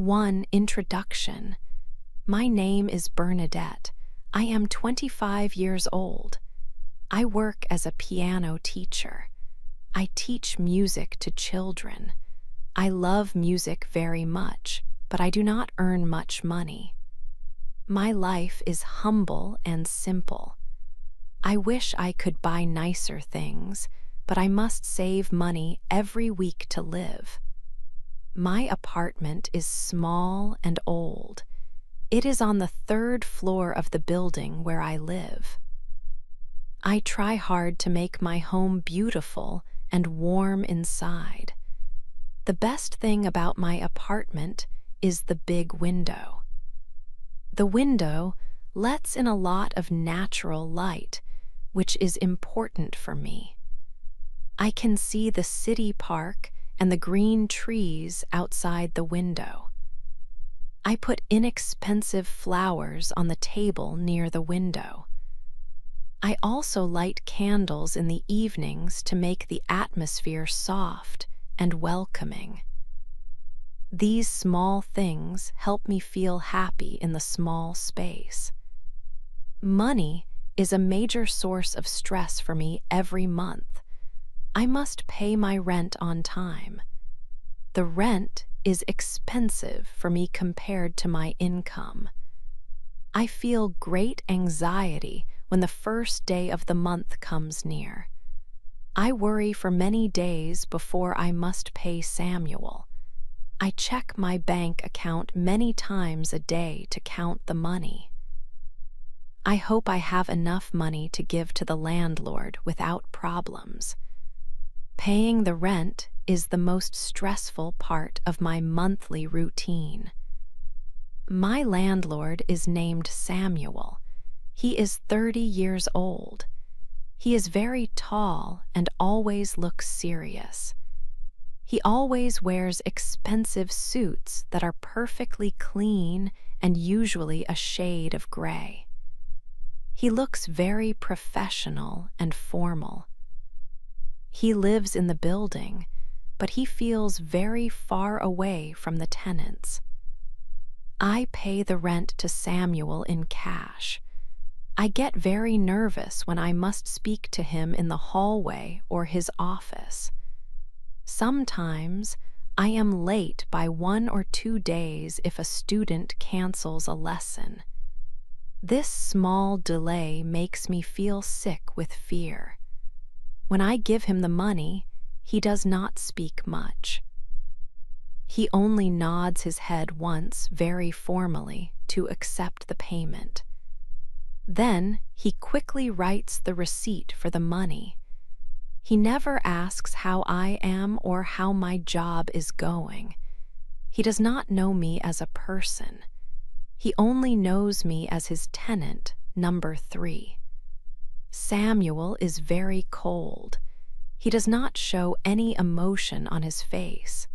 1. Introduction. My name is Bernadette. I am 25 years old. I work as a piano teacher. I teach music to children. I love music very much, but I do not earn much money. My life is humble and simple. I wish I could buy nicer things, but I must save money every week to live. My apartment is small and old. It is on the 3rd floor of the building where I live. I try hard to make my home beautiful and warm inside. The best thing about my apartment is the big window. The window lets in a lot of natural light, which is important for me. I can see the city park and the green trees outside the window. I put inexpensive flowers on the table near the window. I also light candles in the evenings to make the atmosphere soft and welcoming. These small things help me feel happy in the small space. Money is a major source of stress for me every month. I must pay my rent on time. The rent is expensive for me compared to my income. I feel great anxiety when the first day of the month comes near. I worry for many days before I must pay Samuel. I check my bank account many times a day to count the money. I hope I have enough money to give to the landlord without problems. Paying the rent is the most stressful part of my monthly routine. My landlord is named Samuel. He is 30 years old. He is very tall and always looks serious. He always wears expensive suits that are perfectly clean and usually a shade of gray. He looks very professional and formal. He lives in the building, but he feels very far away from the tenants. I pay the rent to Samuel in cash. I get very nervous when I must speak to him in the hallway or his office. Sometimes I am late by 1 or 2 days if a student cancels a lesson. This small delay makes me feel sick with fear. When I give him the money, he does not speak much. He only nods his head once very formally to accept the payment. Then he quickly writes the receipt for the money. He never asks how I am or how my job is going. He does not know me as a person. He only knows me as his tenant, number 3. Samuel is very cold. He does not show any emotion on his face.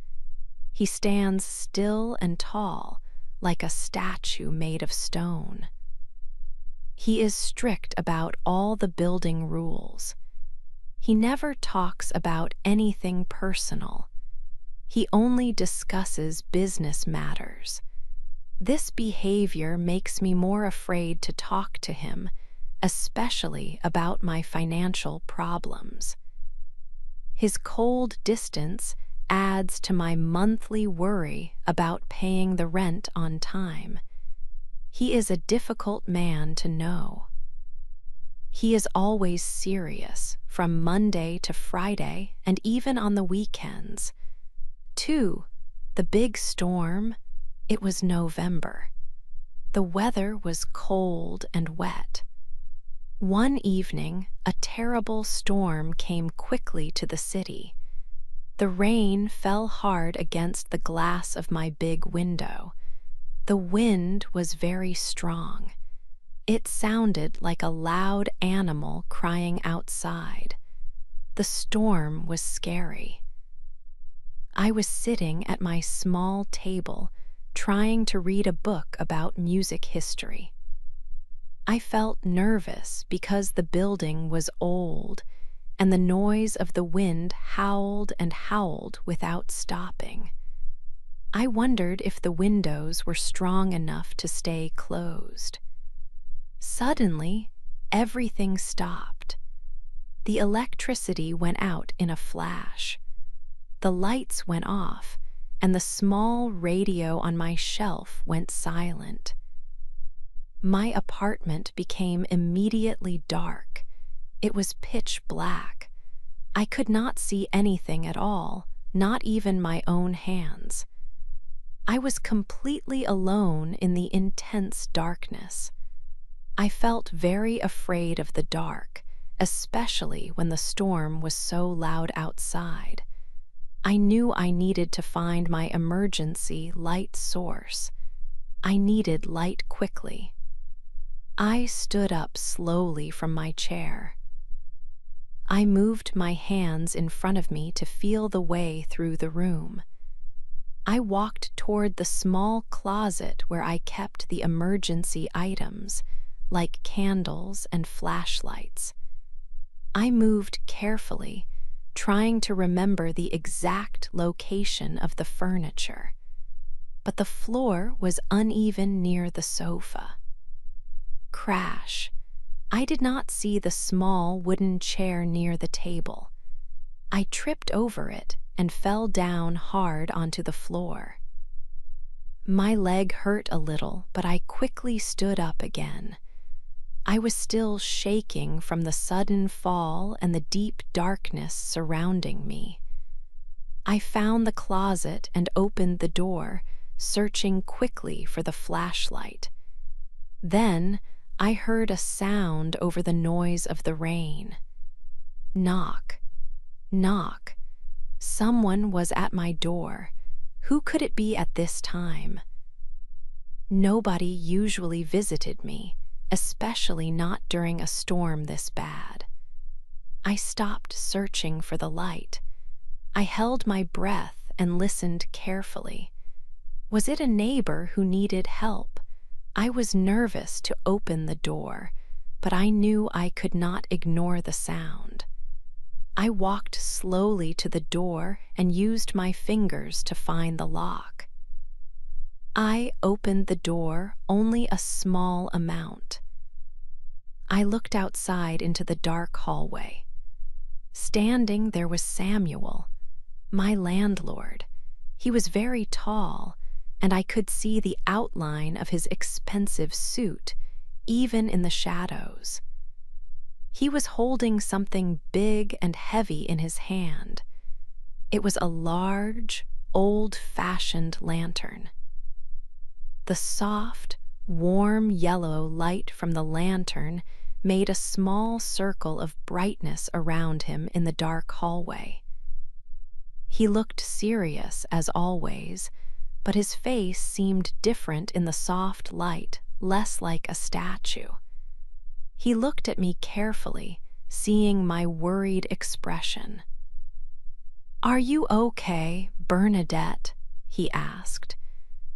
He stands still and tall, like a statue made of stone. He is strict about all the building rules. He never talks about anything personal. He only discusses business matters. This behavior makes me more afraid to talk to him, especially about my financial problems. His cold distance adds to my monthly worry about paying the rent on time. He is a difficult man to know. He is always serious, from Monday to Friday and even on the weekends. 2. The big storm. It was November. The weather was cold and wet. One evening, a terrible storm came quickly to the city. The rain fell hard against the glass of my big window. The wind was very strong. It sounded like a loud animal crying outside. The storm was scary. I was sitting at my small table, trying to read a book about music history. I felt nervous because the building was old, and the noise of the wind howled and howled without stopping. I wondered if the windows were strong enough to stay closed. Suddenly, everything stopped. The electricity went out in a flash. The lights went off, and the small radio on my shelf went silent. My apartment became immediately dark. It was pitch black. I could not see anything at all, not even my own hands. I was completely alone in the intense darkness. I felt very afraid of the dark, especially when the storm was so loud outside. I knew I needed to find my emergency light source. I needed light quickly. I stood up slowly from my chair. I moved my hands in front of me to feel the way through the room. I walked toward the small closet where I kept the emergency items, like candles and flashlights. I moved carefully, trying to remember the exact location of the furniture. But the floor was uneven near the sofa. Crash! I did not see the small wooden chair near the table. I tripped over it and fell down hard onto the floor. My leg hurt a little, but I quickly stood up again. I was still shaking from the sudden fall and the deep darkness surrounding me. I found the closet and opened the door, searching quickly for the flashlight. Then I heard a sound over the noise of the rain. Knock, knock. Someone was at my door. Who could it be at this time? Nobody usually visited me, especially not during a storm this bad. I stopped searching for the light. I held my breath and listened carefully. Was it a neighbor who needed help? I was nervous to open the door, but I knew I could not ignore the sound. I walked slowly to the door and used my fingers to find the lock. I opened the door only a small amount. I looked outside into the dark hallway. Standing there was Samuel, my landlord. He was very tall, and I could see the outline of his expensive suit, even in the shadows. He was holding something big and heavy in his hand. It was a large, old-fashioned lantern. The soft, warm yellow light from the lantern made a small circle of brightness around him in the dark hallway. He looked serious as always, but his face seemed different in the soft light, less like a statue. He looked at me carefully, seeing my worried expression. "Are you okay, Bernadette?" he asked.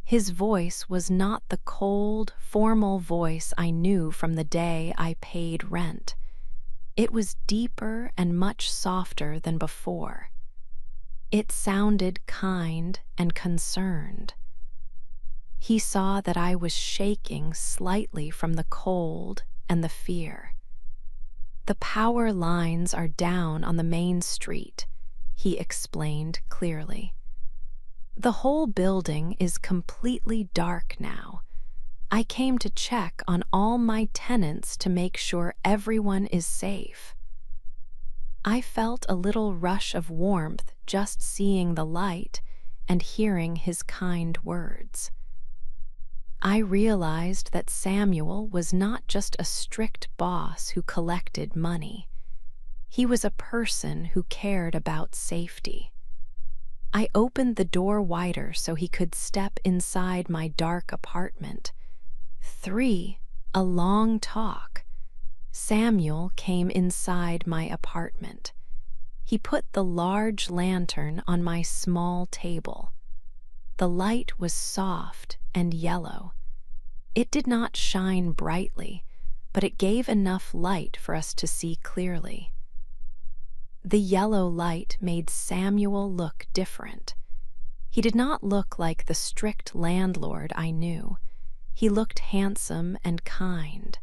His voice was not the cold, formal voice I knew from the day I paid rent. It was deeper and much softer than before. It sounded kind and concerned. He saw that I was shaking slightly from the cold and the fear. "The power lines are down on the main street," he explained clearly. "The whole building is completely dark now. I came to check on all my tenants to make sure everyone is safe." I felt a little rush of warmth just seeing the light and hearing his kind words. I realized that Samuel was not just a strict boss who collected money. He was a person who cared about safety. I opened the door wider so he could step inside my dark apartment. A long talk. Samuel came inside my apartment. He put the large lantern on my small table. The light was soft and yellow. It did not shine brightly, but it gave enough light for us to see clearly. The yellow light made Samuel look different. He did not look like the strict landlord I knew. He looked handsome and kind.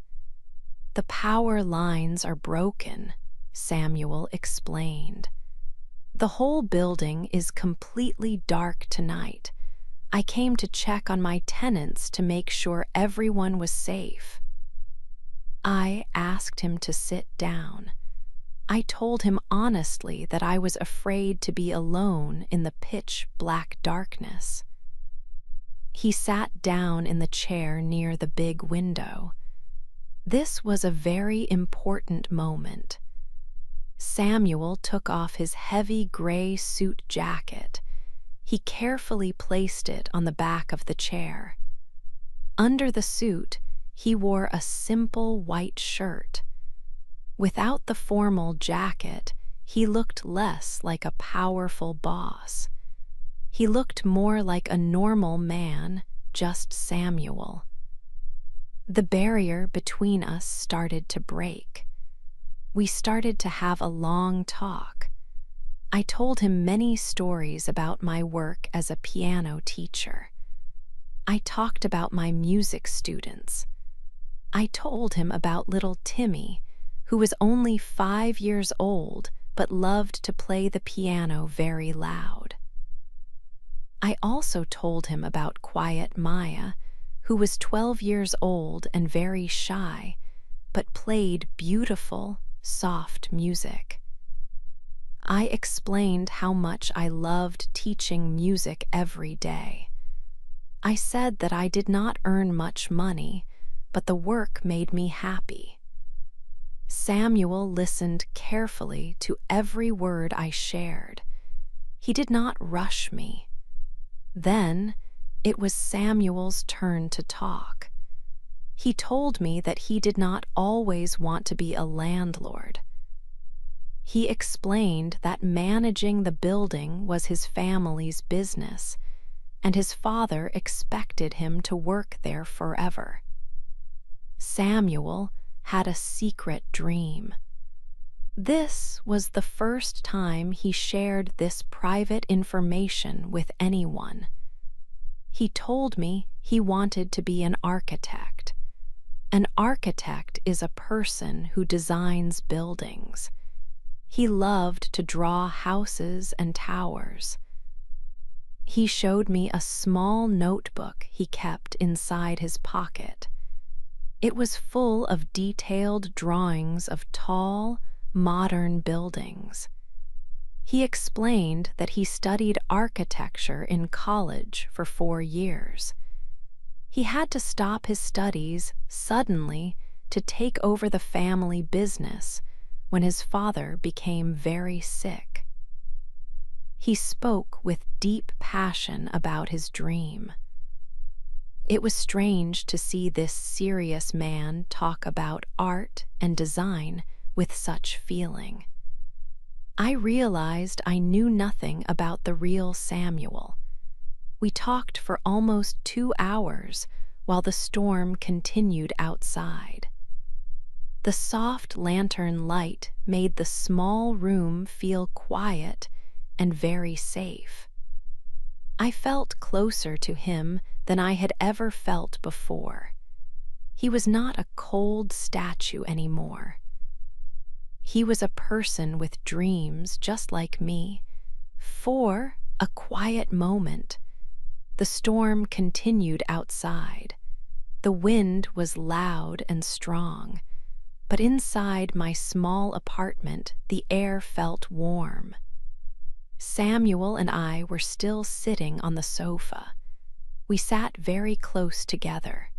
"The power lines are broken," Samuel explained. "The whole building is completely dark tonight. I came to check on my tenants to make sure everyone was safe." I asked him to sit down. I told him honestly that I was afraid to be alone in the pitch-black darkness. He sat down in the chair near the big window. This was a very important moment. Samuel took off his heavy gray suit jacket. He carefully placed it on the back of the chair. Under the suit, he wore a simple white shirt. Without the formal jacket, he looked less like a powerful boss. He looked more like a normal man, just Samuel. The barrier between us started to break. We started to have a long talk. I told him many stories about my work as a piano teacher. I talked about my music students. I told him about little Timmy, who was only 5 years old but loved to play the piano very loud. I also told him about quiet Maya, who was 12 years old and very shy, but played beautiful, soft music. I explained how much I loved teaching music every day. I said that I did not earn much money, but the work made me happy. Samuel listened carefully to every word I shared. He did not rush me. Then, it was Samuel's turn to talk. He told me that he did not always want to be a landlord. He explained that managing the building was his family's business, and his father expected him to work there forever. Samuel had a secret dream. This was the first time he shared this private information with anyone. He told me he wanted to be an architect. An architect is a person who designs buildings. He loved to draw houses and towers. He showed me a small notebook he kept inside his pocket. It was full of detailed drawings of tall, modern buildings. He explained that he studied architecture in college for 4 years. He had to stop his studies suddenly to take over the family business when his father became very sick. He spoke with deep passion about his dream. It was strange to see this serious man talk about art and design with such feeling. I realized I knew nothing about the real Samuel. We talked for almost 2 hours while the storm continued outside. The soft lantern light made the small room feel quiet and very safe. I felt closer to him than I had ever felt before. He was not a cold statue anymore. He was a person with dreams just like me. For a quiet moment, the storm continued outside. The wind was loud and strong, but inside my small apartment, the air felt warm. Samuel and I were still sitting on the sofa. We sat very close together.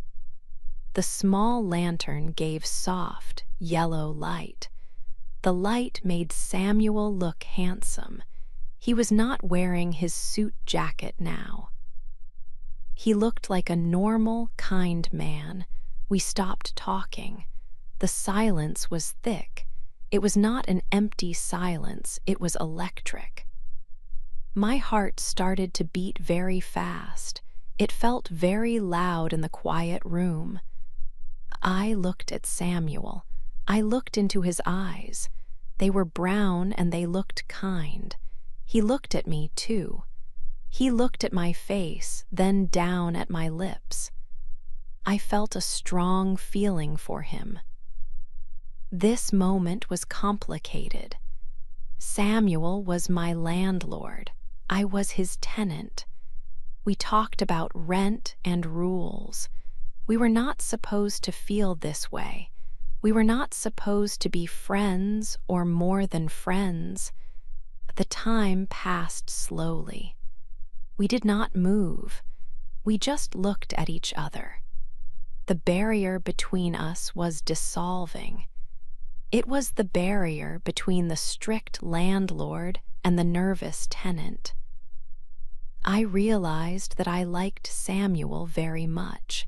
The small lantern gave soft, yellow light. The light made Samuel look handsome. He was not wearing his suit jacket now. He looked like a normal, kind man. We stopped talking. The silence was thick. It was not an empty silence, it was electric. My heart started to beat very fast. It felt very loud in the quiet room. I looked at Samuel. I looked into his eyes. They were brown and they looked kind. He looked at me too. He looked at my face, then down at my lips. I felt a strong feeling for him. This moment was complicated. Samuel was my landlord. I was his tenant. We talked about rent and rules. We were not supposed to feel this way. We were not supposed to be friends or more than friends. The time passed slowly. We did not move. We just looked at each other. The barrier between us was dissolving. It was the barrier between the strict landlord and the nervous tenant. I realized that I liked Samuel very much.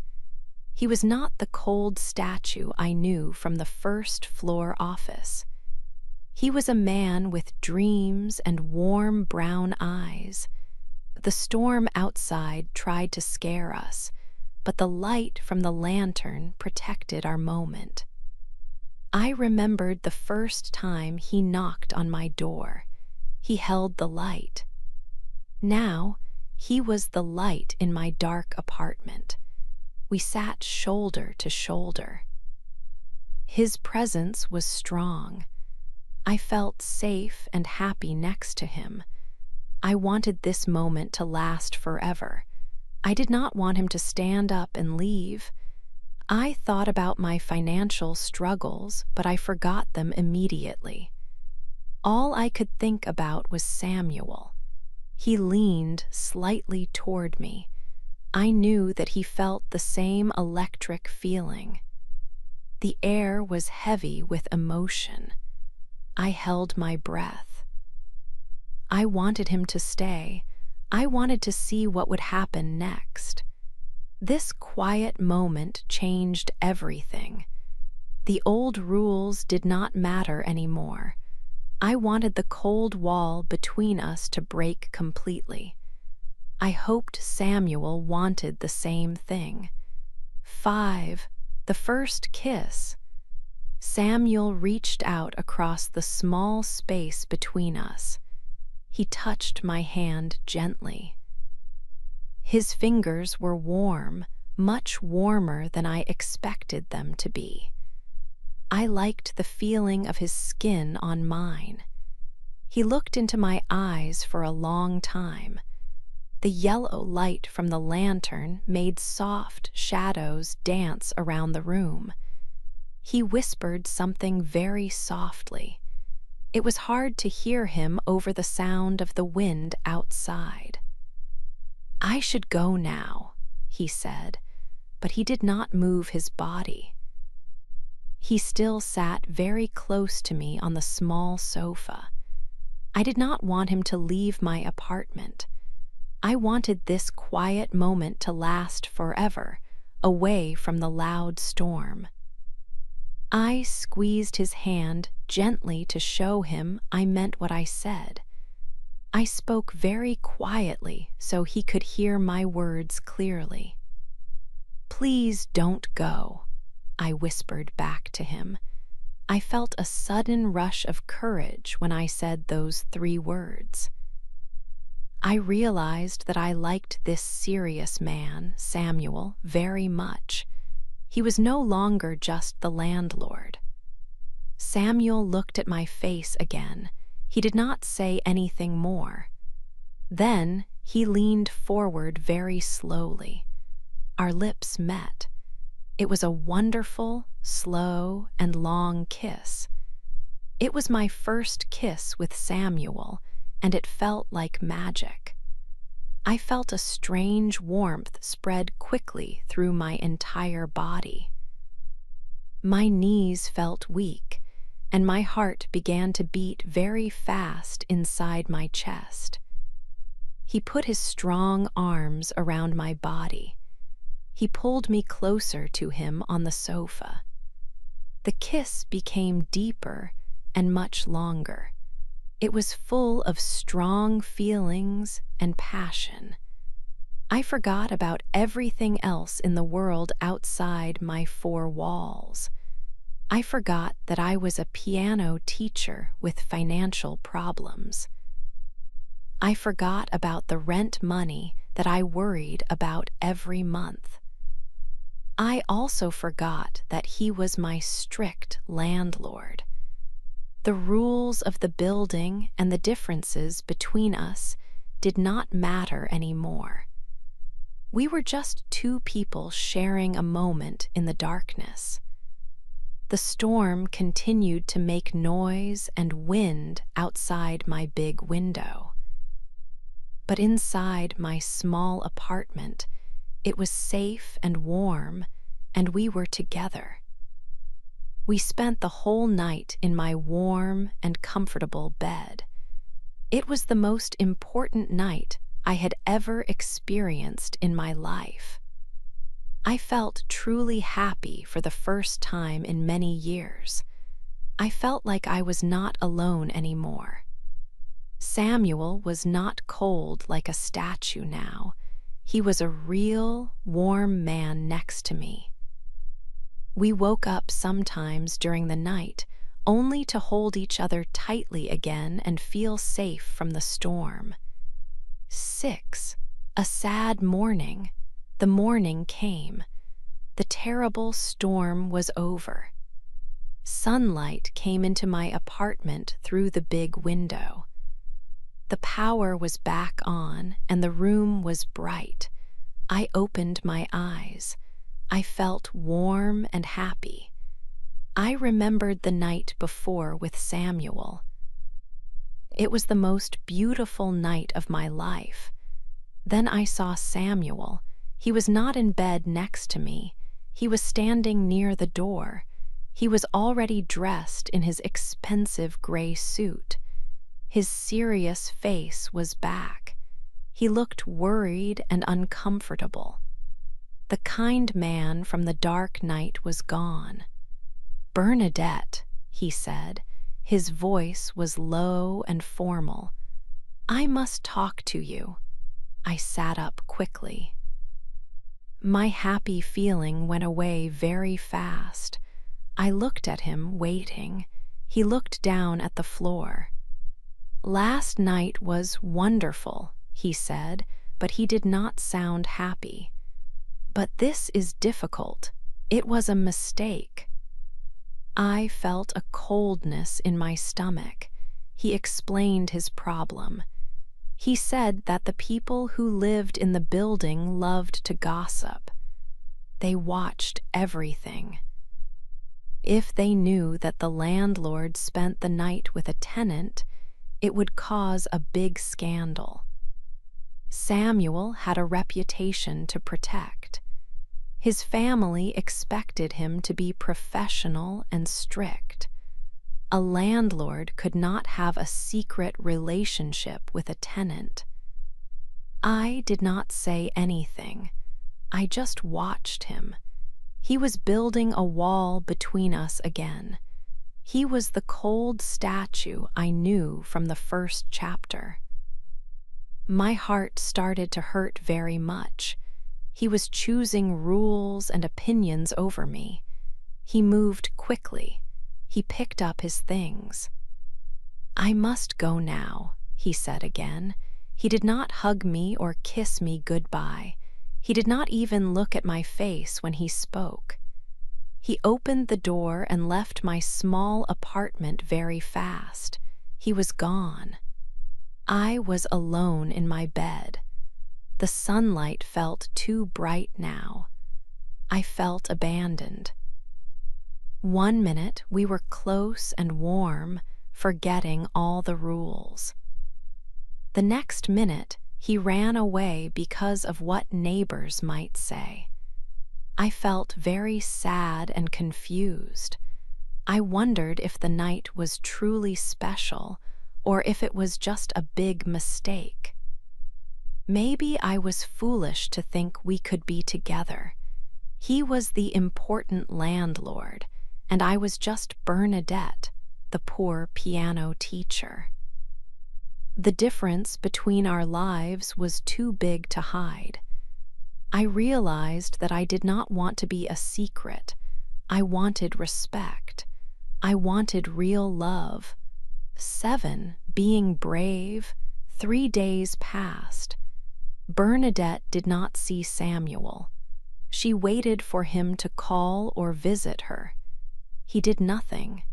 He was not the cold statue I knew from the first-floor office. He was a man with dreams and warm brown eyes. The storm outside tried to scare us, but the light from the lantern protected our moment. I remembered the first time he knocked on my door. He held the light. Now, he was the light in my dark apartment. We sat shoulder to shoulder. His presence was strong. I felt safe and happy next to him. I wanted this moment to last forever. I did not want him to stand up and leave. I thought about my financial struggles, but I forgot them immediately. All I could think about was Samuel. He leaned slightly toward me. I knew that he felt the same electric feeling. The air was heavy with emotion. I held my breath. I wanted him to stay. I wanted to see what would happen next. This quiet moment changed everything. The old rules did not matter anymore. I wanted the cold wall between us to break completely. I hoped Samuel wanted the same thing. 5. The first kiss. Samuel reached out across the small space between us. He touched my hand gently. His fingers were warm, much warmer than I expected them to be. I liked the feeling of his skin on mine. He looked into my eyes for a long time. The yellow light from the lantern made soft shadows dance around the room. He whispered something very softly. It was hard to hear him over the sound of the wind outside. "I should go now," he said, but he did not move his body. He still sat very close to me on the small sofa. I did not want him to leave my apartment. I wanted this quiet moment to last forever, away from the loud storm. I squeezed his hand gently to show him I meant what I said. I spoke very quietly so he could hear my words clearly. "Please don't go," I whispered back to him. I felt a sudden rush of courage when I said those 3 words. I realized that I liked this serious man, Samuel, very much. He was no longer just the landlord. Samuel looked at my face again. He did not say anything more. Then he leaned forward very slowly. Our lips met. It was a wonderful, slow, and long kiss. It was my first kiss with Samuel, and it felt like magic. I felt a strange warmth spread quickly through my entire body. My knees felt weak, and my heart began to beat very fast inside my chest. He put his strong arms around my body. He pulled me closer to him on the sofa. The kiss became deeper and much longer. It was full of strong feelings and passion. I forgot about everything else in the world outside my 4 walls. I forgot that I was a piano teacher with financial problems. I forgot about the rent money that I worried about every month. I also forgot that he was my strict landlord. The rules of the building and the differences between us did not matter anymore. We were just two people sharing a moment in the darkness. The storm continued to make noise and wind outside my big window. But inside my small apartment, it was safe and warm, and we were together. We spent the whole night in my warm and comfortable bed. It was the most important night I had ever experienced in my life. I felt truly happy for the first time in many years. I felt like I was not alone anymore. Samuel was not cold like a statue now. He was a real, warm man next to me. We woke up sometimes during the night, only to hold each other tightly again and feel safe from the storm. 6. A sad morning. The morning came. The terrible storm was over. Sunlight came into my apartment through the big window. The power was back on and the room was bright. I opened my eyes. I felt warm and happy. I remembered the night before with Samuel. It was the most beautiful night of my life. Then I saw Samuel. He was not in bed next to me. He was standing near the door. He was already dressed in his expensive gray suit. His serious face was back. He looked worried and uncomfortable. The kind man from the dark night was gone. "Bernadette," he said. His voice was low and formal. "I must talk to you." I sat up quickly. My happy feeling went away very fast. I looked at him, waiting. He looked down at the floor. "Last night was wonderful," he said, but he did not sound happy. "But this is difficult. It was a mistake." I felt a coldness in my stomach. He explained his problem. He said that the people who lived in the building loved to gossip. They watched everything. If they knew that the landlord spent the night with a tenant, it would cause a big scandal. Samuel had a reputation to protect. His family expected him to be professional and strict. A landlord could not have a secret relationship with a tenant. I did not say anything. I just watched him. He was building a wall between us again. He was the cold statue I knew from the first chapter. My heart started to hurt very much. He was choosing rules and opinions over me. He moved quickly. He picked up his things. "I must go now," he said again. He did not hug me or kiss me goodbye. He did not even look at my face when he spoke. He opened the door and left my small apartment very fast. He was gone. I was alone in my bed. The sunlight felt too bright now. I felt abandoned. 1 minute we were close and warm, forgetting all the rules. The next minute he ran away because of what neighbors might say. I felt very sad and confused. I wondered if the night was truly special or if it was just a big mistake. Maybe I was foolish to think we could be together. He was the important landlord, and I was just Bernadette, the poor piano teacher. The difference between our lives was too big to hide. I realized that I did not want to be a secret. I wanted respect. I wanted real love. 7. Being brave. 3 days passed. Bernadette did not see Samuel. She waited for him to call or visit her. He did nothing.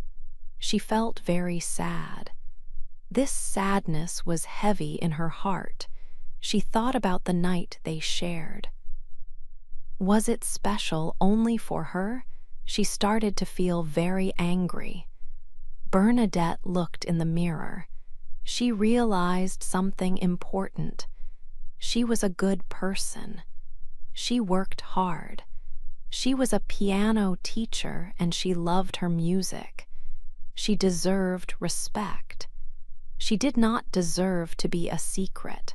She felt very sad. This sadness was heavy in her heart. She thought about the night they shared. Was it special only for her? She started to feel very angry. Bernadette looked in the mirror. She realized something important. She was a good person. She worked hard. She was a piano teacher and she loved her music. She deserved respect. She did not deserve to be a secret.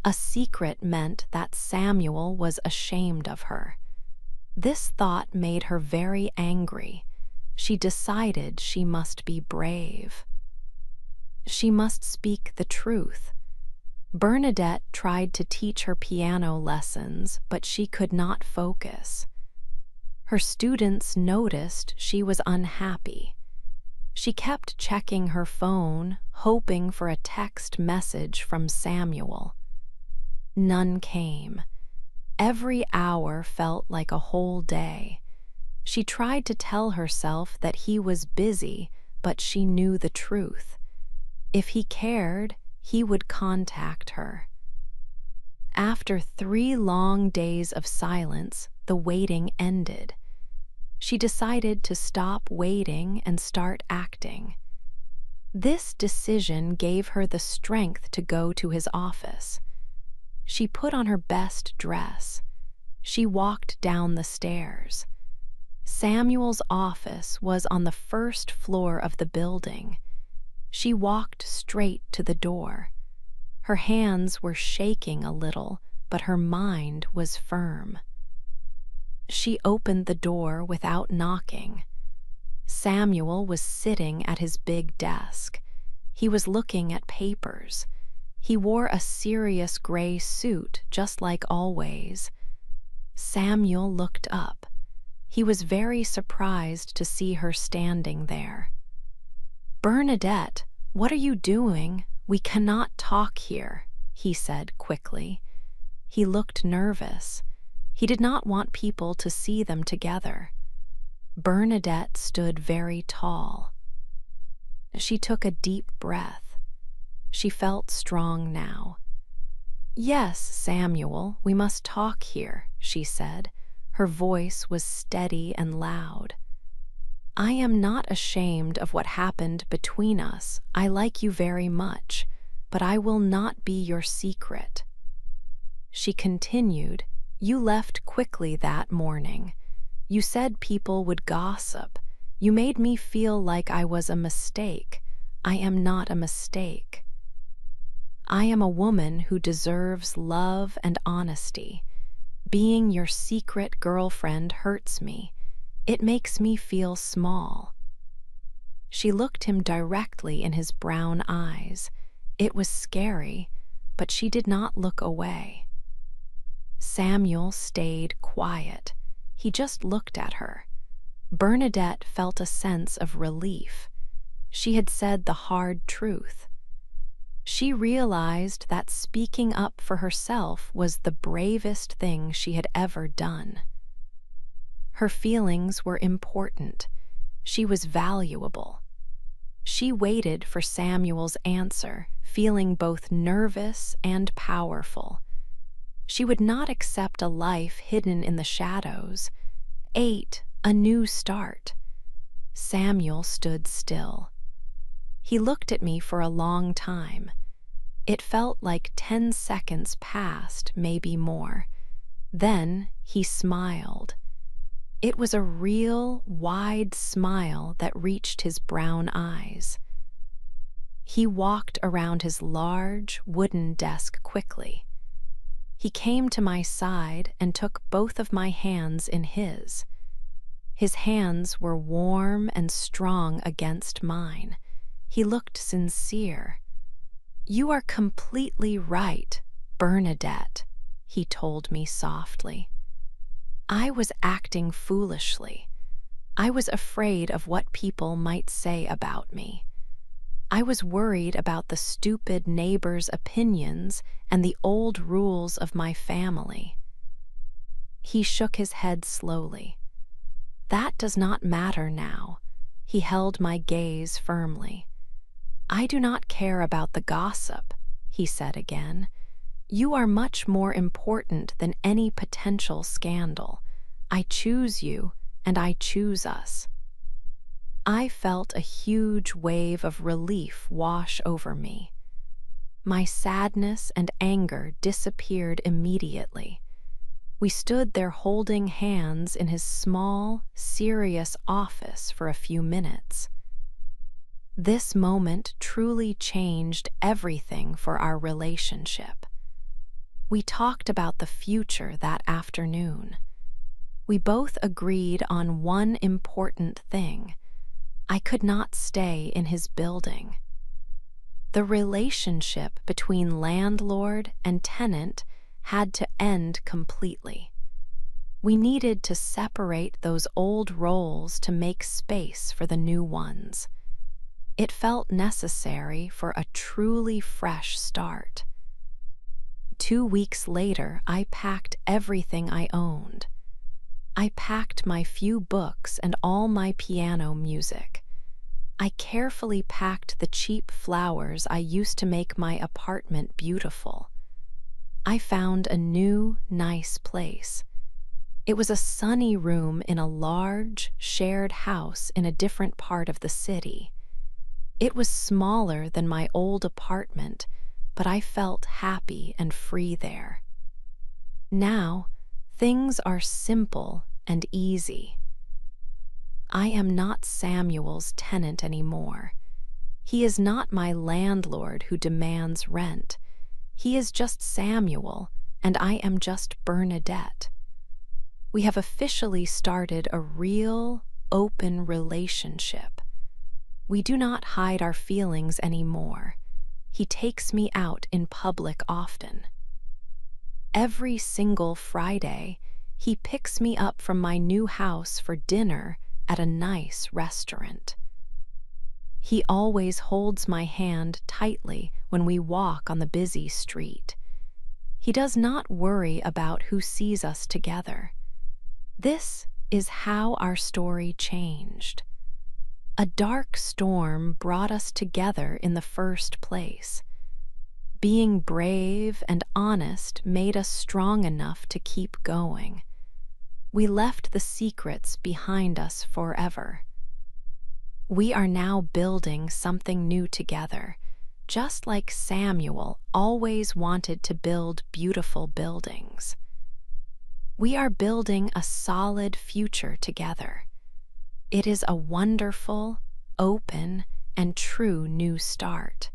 A secret meant that Samuel was ashamed of her. This thought made her very angry. She decided she must be brave. She must speak the truth. Bernadette tried to teach her piano lessons, but she could not focus. Her students noticed she was unhappy. She kept checking her phone, hoping for a text message from Samuel. None came. Every hour felt like a whole day. She tried to tell herself that he was busy, but she knew the truth. If he cared, he would contact her. After 3 long days of silence, the waiting ended. She decided to stop waiting and start acting. This decision gave her the strength to go to his office. She put on her best dress. She walked down the stairs. Samuel's office was on the first floor of the building. She walked straight to the door. Her hands were shaking a little, but her mind was firm. She opened the door without knocking. Samuel was sitting at his big desk. He was looking at papers. He wore a serious gray suit, just like always. Samuel looked up. He was very surprised to see her standing there. "Bernadette, what are you doing? We cannot talk here," he said quickly. He looked nervous. He did not want people to see them together. Bernadette stood very tall. She took a deep breath. She felt strong now. "Yes, Samuel, we must talk here," she said. Her voice was steady and loud. "I am not ashamed of what happened between us. I like you very much, but I will not be your secret." She continued, "You left quickly that morning. You said people would gossip. You made me feel like I was a mistake. I am not a mistake. I am a woman who deserves love and honesty. Being your secret girlfriend hurts me. It makes me feel small." She looked him directly in his brown eyes. It was scary, but she did not look away. Samuel stayed quiet. He just looked at her. Bernadette felt a sense of relief. She had said the hard truth. She realized that speaking up for herself was the bravest thing she had ever done. Her feelings were important. She was valuable. She waited for Samuel's answer, feeling both nervous and powerful. She would not accept a life hidden in the shadows. 8. A new start. Samuel stood still. He looked at me for a long time. It felt like 10 seconds passed, maybe more. Then he smiled. It was a real, wide smile that reached his brown eyes. He walked around his large, wooden desk quickly. He came to my side and took both of my hands in his. His hands were warm and strong against mine. He looked sincere. "You are completely right, Bernadette," he told me softly. I was acting foolishly. I was afraid of what people might say about me. I was worried about the stupid neighbors' opinions and the old rules of my family. He shook his head slowly. That does not matter now. He held my gaze firmly. I do not care about the gossip, he said again. You are much more important than any potential scandal. I choose you, and I choose us. I felt a huge wave of relief wash over me. My sadness and anger disappeared immediately. We stood there holding hands in his small, serious office for a few minutes. This moment truly changed everything for our relationship. We talked about the future that afternoon. We both agreed on one important thing. I could not stay in his building. The relationship between landlord and tenant had to end completely. We needed to separate those old roles to make space for the new ones. It felt necessary for a truly fresh start. 2 weeks later, I packed everything I owned. I packed my few books and all my piano music. I carefully packed the cheap flowers I used to make my apartment beautiful. I found a new, nice place. It was a sunny room in a large, shared house in a different part of the city. It was smaller than my old apartment, but I felt happy and free there. Now, things are simple and easy. I am not Samuel's tenant anymore. He is not my landlord who demands rent. He is just Samuel, and I am just Bernadette. We have officially started a real, open relationship. We do not hide our feelings anymore. He takes me out in public often. Every single Friday, he picks me up from my new house for dinner at a nice restaurant. He always holds my hand tightly when we walk on the busy street. He does not worry about who sees us together. This is how our story changed. A dark storm brought us together in the first place. Being brave and honest made us strong enough to keep going. We left the secrets behind us forever. We are now building something new together, just like Samuel always wanted to build beautiful buildings. We are building a solid future together. It is a wonderful, open, and true new start.